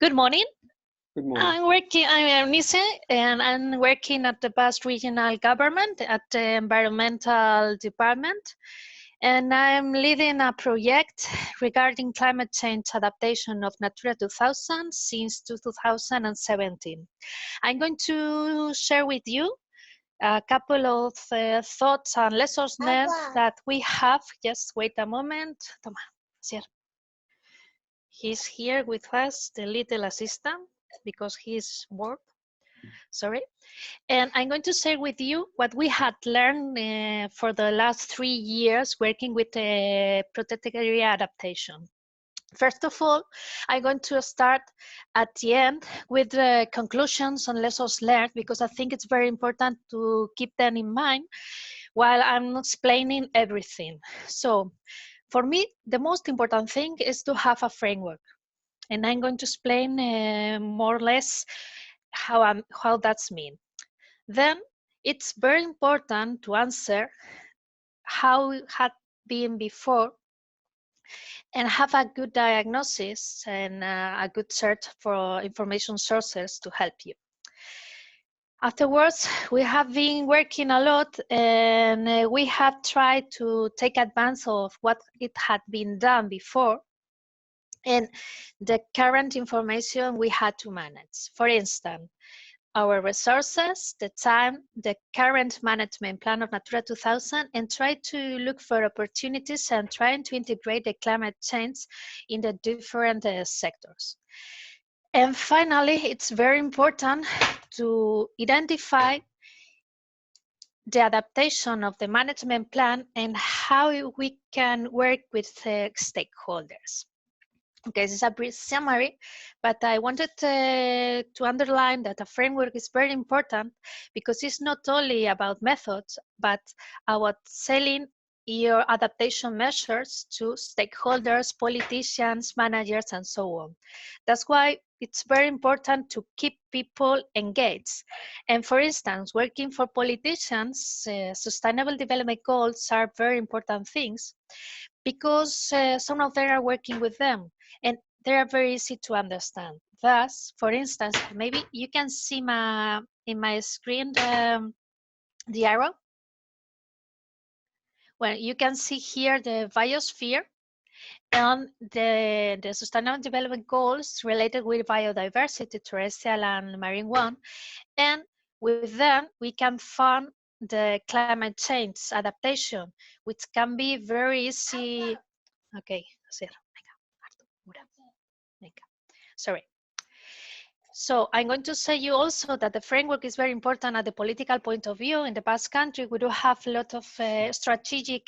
Good morning. Good morning. I'm Ainhize, and I'm working at the Basque Regional Government at the Environmental Department. And I'm leading a project regarding climate change adaptation of Natura 2000 since 2017. I'm going to share with you a couple of thoughts and lessons learned that we have. Just wait a moment. Toma, Asier. He's here with us, the little assistant, because he's bored. Sorry. And I'm going to share with you what we had learned for the last 3 years working with protected area adaptation. First of all, I'm going to start at the end with the conclusions and lessons learned, because I think it's very important to keep them in mind while I'm explaining everything. So, for me, the most important thing is to have a framework. And I'm going to explain more or less how that's mean. Then it's very important to answer how it had been before and have a good diagnosis and a good search for information sources to help you. Afterwards, we have been working a lot, and we have tried to take advantage of what it had been done before and the current information we had to manage. For instance, our resources, the time, the current management plan of Natura 2000, and try to look for opportunities and trying to integrate the climate change in the different sectors. And finally, it's very important to identify the adaptation of the management plan and how we can work with stakeholders. Okay, this is a brief summary, but I wanted to underline that a framework is very important because it's not only about methods, but about selling your adaptation measures to stakeholders, politicians, managers, and so on. That's why it's very important to keep people engaged. And for instance, working for politicians, sustainable development goals are very important things because some of them are working with them and they are very easy to understand. Thus, for instance, maybe you can see in my screen the arrow. Well, you can see here the biosphere and the Sustainable Development Goals related with biodiversity, terrestrial and marine one. And with them, we can fund the climate change adaptation, which can be very easy. Okay, sorry. So I'm going to say you also that the framework is very important at the political point of view. In the Basque Country, we do have a lot of strategic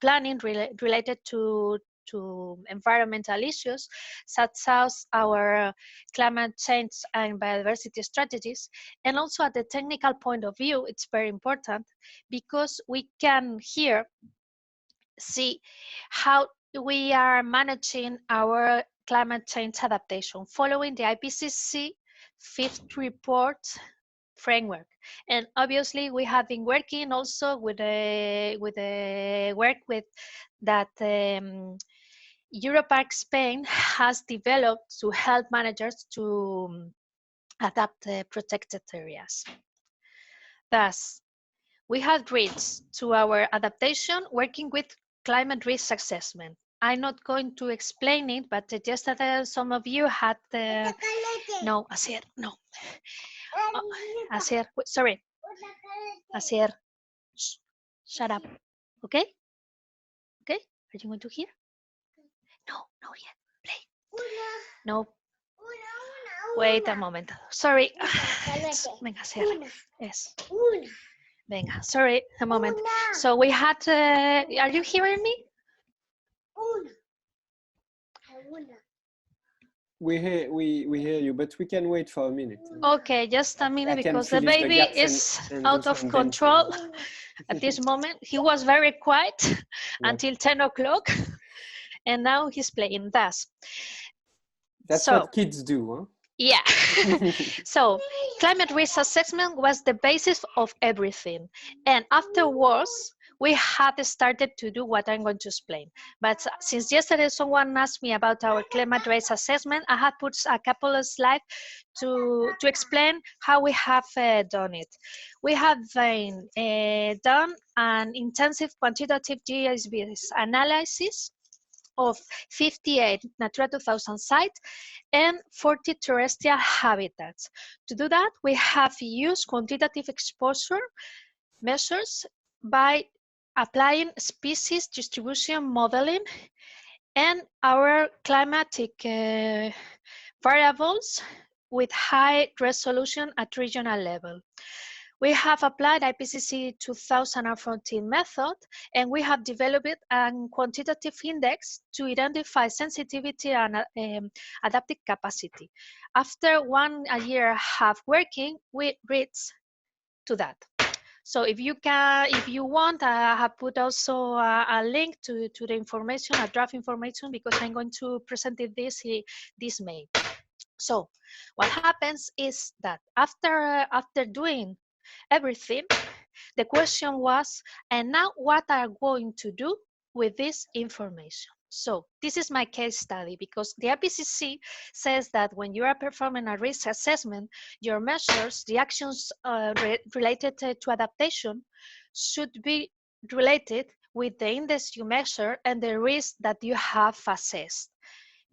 planning related to environmental issues, such as our climate change and biodiversity strategies. And also at the technical point of view, it's very important because we can here see how we are managing our climate change adaptation following the IPCC fifth report framework. And obviously we have been working also with the work with that Europark Spain has developed to help managers to adapt protected areas. Thus, we have reached to our adaptation working with climate risk assessment. I'm not going to explain it, but just that some of you had no, Asier, no. Asier, sorry. Asier, shut up. Okay? Okay? Are you going to hear? No, no yet. Play. No. Wait a moment. Sorry. Venga, Asier. Yes. Venga, sorry, a moment. So we had, are you hearing me? We hear you, but we can wait for a minute. Okay, just a minute because the baby is out of control at this moment. He was very quiet until 10 o'clock and now he's playing thus. That's what kids do, huh? Yeah. So climate risk assessment was the basis of everything. And afterwards, we had started to do what I'm going to explain. But since yesterday someone asked me about our climate risk assessment, I had put a couple of slides to explain how we have done it. We have done an intensive quantitative GIS analysis of 58 Natura 2000 sites and 40 terrestrial habitats. To do that, we have used quantitative exposure measures by applying species distribution modeling and our climatic variables with high resolution at regional level. We have applied IPCC 2014 method, and we have developed a quantitative index to identify sensitivity and adaptive capacity. After a year and a half working, we reached to that. So if you want, I have put also a link to the information, a draft information, because I'm going to present it this May. So what happens is that after doing everything, the question was, and now what are we going to do with this information? So this is my case study, because the IPCC says that when you are performing a risk assessment, your measures, the actions related to adaptation should be related with the index you measure and the risk that you have assessed.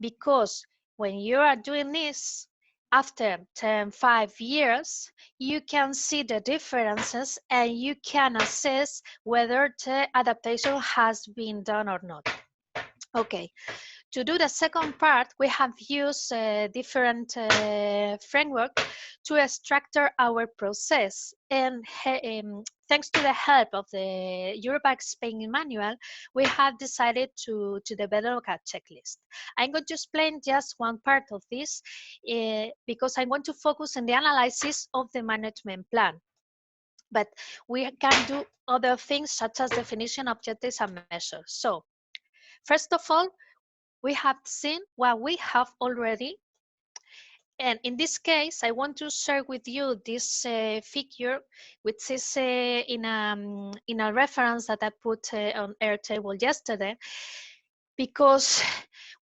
Because when you are doing this, after 5 years, you can see the differences and you can assess whether the adaptation has been done or not. Okay, to do the second part, we have used a different framework to structure our process. And thanks to the help of the Europac Spain manual, we have decided to develop a checklist. I'm going to explain just one part of this because I want to focus on the analysis of the management plan. But we can do other things such as definition, objectives, and measures. So, first of all, we have seen what we have already. And in this case, I want to share with you this figure, which is in a reference that I put on Airtable yesterday, because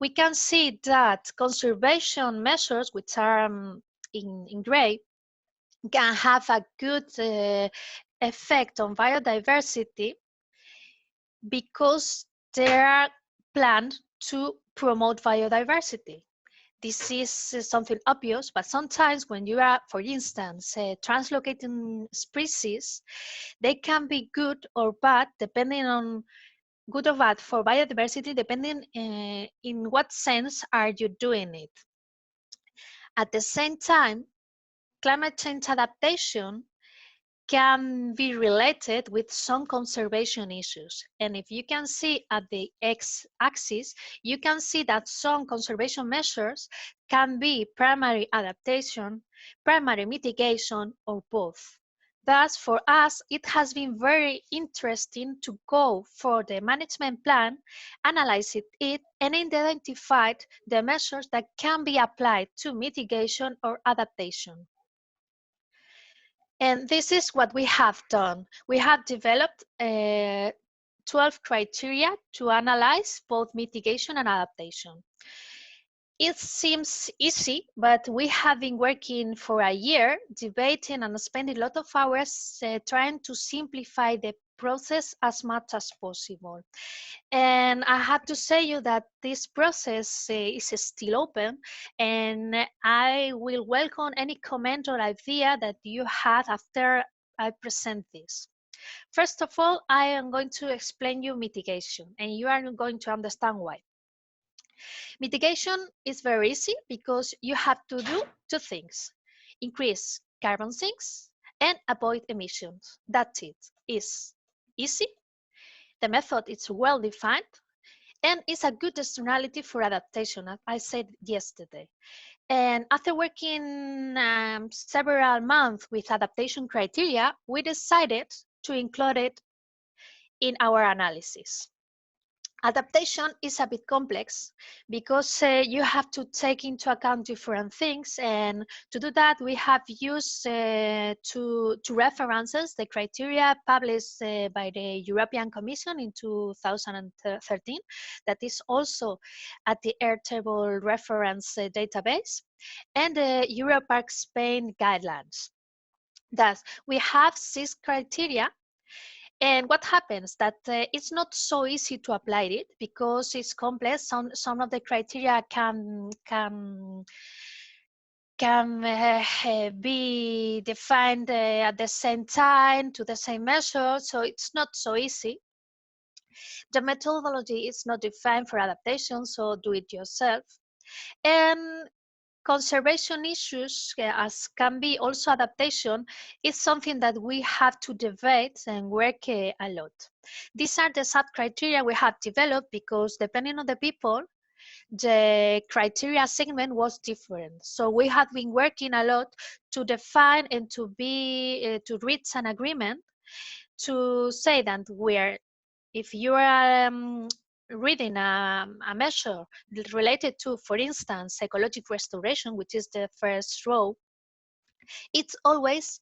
we can see that conservation measures, which are in gray, can have a good effect on biodiversity because they are planned to promote biodiversity. This is something obvious, but sometimes when you are, for instance, translocating species, they can be good or bad depending on good or bad for biodiversity, depending in what sense are you doing it. At the same time, climate change adaptation can be related with some conservation issues. And if you can see at the x-axis, you can see that some conservation measures can be primary adaptation, primary mitigation, or both. Thus, for us, it has been very interesting to go for the management plan, analyze it, and identify the measures that can be applied to mitigation or adaptation. And this is what we have done. We have developed 12 criteria to analyze both mitigation and adaptation. It seems easy, but we have been working for a year, debating and spending a lot of hours trying to simplify the process as much as possible. And I have to say you that this process is still open, and I will welcome any comment or idea that you have after I present this. First of all, I am going to explain you mitigation, and you are going to understand why. Mitigation is very easy because you have to do two things: increase carbon sinks and avoid emissions. That's it. It's easy. The method is well defined and it's a good externality for adaptation, as I said yesterday. And after working several months with adaptation criteria, we decided to include it in our analysis. Adaptation is a bit complex because you have to take into account different things, and to do that we have used two references, the criteria published by the European Commission in 2013, that is also at the Airtable reference database, and the Europark Spain guidelines. Thus, we have 6 criteria. And what happens that it's not so easy to apply it because it's complex. Some of the criteria can be defined at the same time to the same measure, so it's not so easy. The methodology is not defined for adaptation, so do it yourself. And conservation issues, as can be also adaptation, is something that we have to debate and work a lot. These are the sub-criteria we have developed because depending on the people, the criteria segment was different. So we have been working a lot to define and to reach an agreement to say that if you are reading a measure related to, for instance, ecological restoration, which is the first row, it's always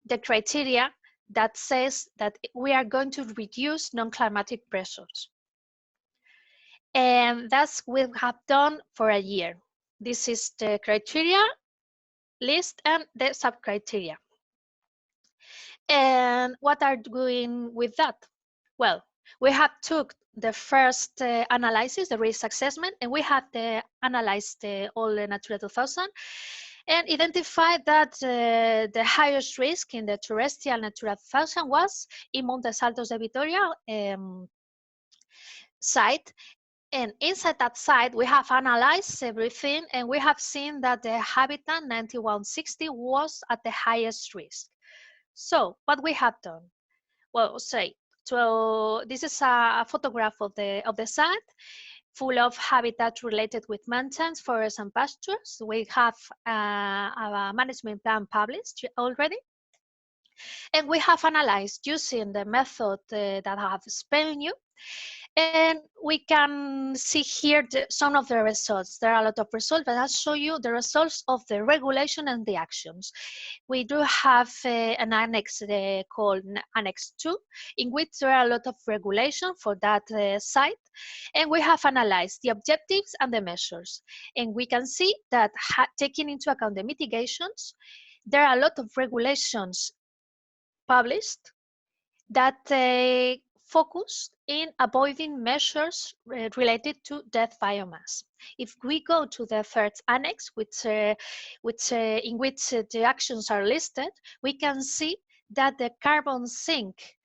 the criteria that says that we are going to reduce non-climatic pressures. And that's what we have done for a year. This is the criteria list and the sub-criteria. And what are doing with that? Well, we have took the first analysis, the risk assessment, and we have analyzed all the Natura 2000 and identified that the highest risk in the terrestrial Natura 2000 was in Montes Altos de Vitoria site. And inside that site, we have analyzed everything, and we have seen that the habitat 9160 was at the highest risk. So what we have done? Well, so this is a photograph of the site, full of habitat related with mountains, forests, and pastures. We have a management plan published already. And we have analyzed using the method that I have explained you. And we can see here some of the results. There are a lot of results, but I'll show you the results of the regulation and the actions. We do have an annex called Annex 2, in which there are a lot of regulation for that site. And we have analyzed the objectives and the measures. And we can see that taking into account the mitigations, there are a lot of regulations published that focus in avoiding measures related to dead biomass. If we go to the third annex, in which the actions are listed, we can see that the carbon sink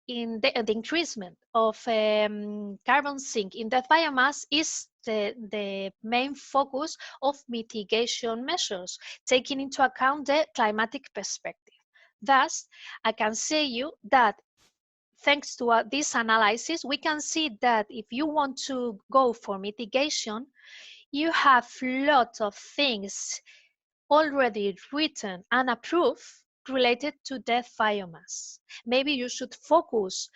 in the increasement of carbon sink in dead biomass is the main focus of mitigation measures, taking into account the climatic perspective. Thus, I can say you that thanks to this analysis, we can see that if you want to go for mitigation, you have lots of things already written and approved related to dead biomass. Maybe you should focus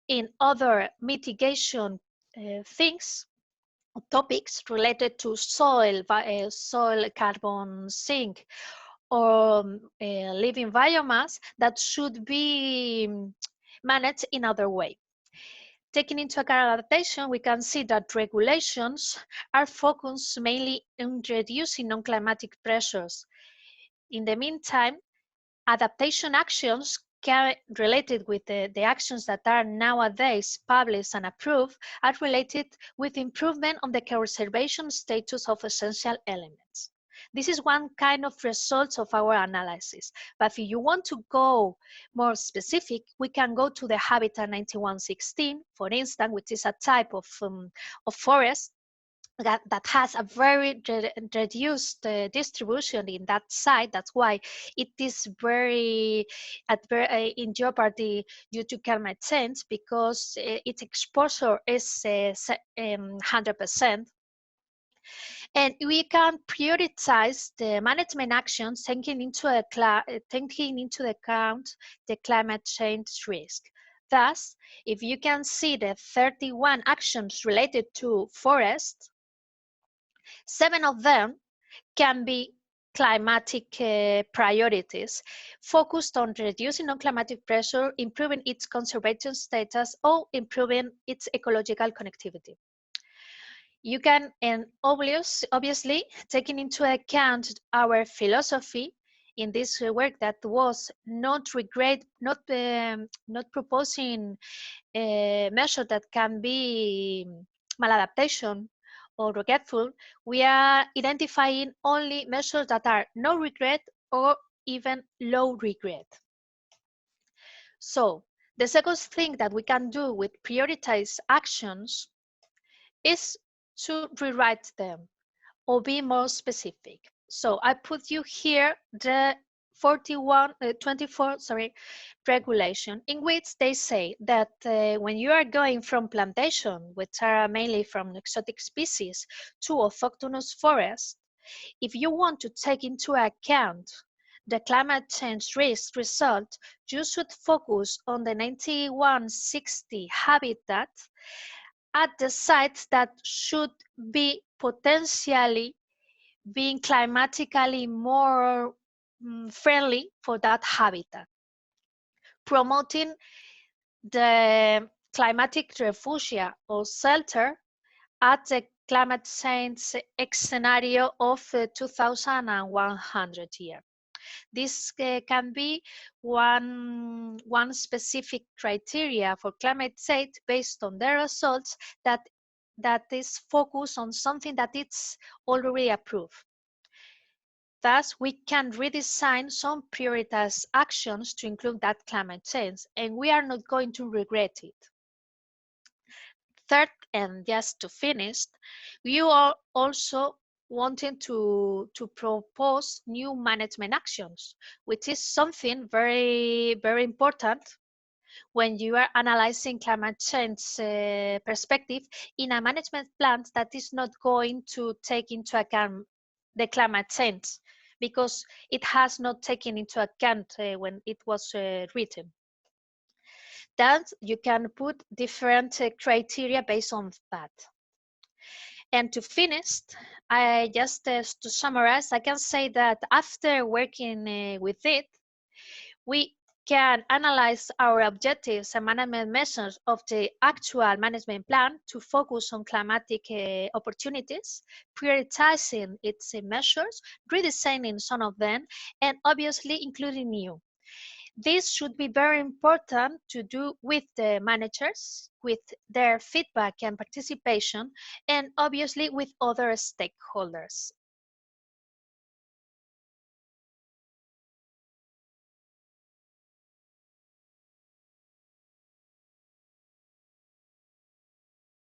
in other mitigation things, topics related to soil carbon sink, or living biomass that should be managed in other way. Taking into account adaptation, we can see that regulations are focused mainly on reducing non-climatic pressures. In the meantime, adaptation actions related with the actions that are nowadays published and approved are related with improvement on the conservation status of essential elements. This is one kind of results of our analysis. But if you want to go more specific, we can go to the Habitat 9116, for instance, which is a type of forest that has a very reduced distribution in that site. That's why it is very in jeopardy due to climate change, because its exposure is 100%. And we can prioritize the management actions taking into account the climate change risk. Thus, if you can see the 31 actions related to forests, 7 of them can be climatic priorities focused on reducing non-climatic pressure, improving its conservation status, or improving its ecological connectivity. You can, and obviously, taking into account our philosophy in this work that was not proposing a measure that can be maladaptation or regretful, we are identifying only measures that are no regret or even low regret. So the second thing that we can do with prioritized actions is to rewrite them or be more specific. So I put you here the 24 regulation, in which they say that when you are going from plantation, which are mainly from exotic species, to autochthonous forest, if you want to take into account the climate change risk result, you should focus on the 9160 habitat at the sites that should be potentially being climatically more friendly for that habitat, promoting the climatic refugia or shelter at the climate change scenario of 2100 year. This can be one specific criteria for climate change based on the results that is focused on something that is already approved. Thus, we can redesign some prioritized actions to include that climate change, and we are not going to regret it. Third, and just to finish, you are also wanting to propose new management actions, which is something very, very important when you are analyzing climate change perspective in a management plan that is not going to take into account the climate change, because it has not taken into account when it was written. Then you can put different criteria based on that. And to finish, I just to summarize, I can say that after working with it, we can analyze our objectives and management measures of the actual management plan to focus on climatic opportunities, prioritizing its measures, redesigning some of them, and obviously including new. This should be very important to do with the managers, with their feedback and participation, and obviously with other stakeholders.